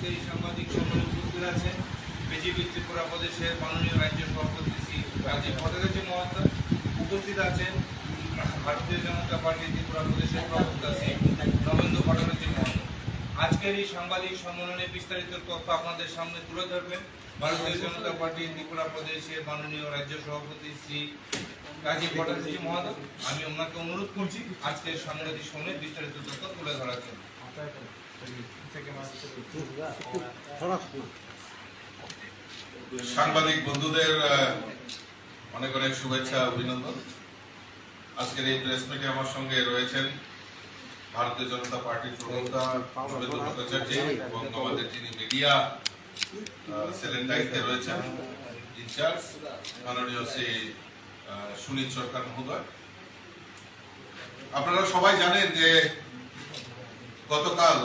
আজকে এই সাংবাদিক সম্মেলনে উপস্থিত আছেন বিজেপি ত্রিপুরা প্রদেশের মাননীয় রাজ্য সভাপতি শ্রী রাজীব ভট্টাচার্য মহাশয়, উপস্থিত আছেন ভারতীয় জনতা পার্টি ত্রিপুরা প্রদেশের প্রবক্তা শ্রী নবেন্দু ভট্টাচার্য মহাশয়। আজকের এই সাংবাদিক সম্মেলনে বিস্তারিত তথ্য আপনাদের সামনে তুলে ধরবেন ভারতীয় জনতা পার্টি ত্রিপুরা প্রদেশের মাননীয় রাজ্য সভাপতি শ্রী রাজীব ভট্টাচার্য মহাশয়। আমি ওনাকে অনুরোধ করছি আজকের সাংবাদিক সম্মেলনে বিস্তারিত তথ্য তুলে ধরার জন্য। সাংবাদিক বন্ধুদের অনেক অনেক শুভেচ্ছা, অভিনন্দন। আজকের এই প্রেস মিটে আমার সঙ্গে রয়েছেন ভারতীয় জনতা পার্টির প্রবক্তা নবেন্দু ভট্টাচার্য এবং আমাদের যিনি মিডিয়া সেলের দায়িত্বে রয়েছেন ইনচার্জ মাননীয় শ্রী সুনীল সরকার মহোদয়। আপনারা সবাই জানেন যে গতকাল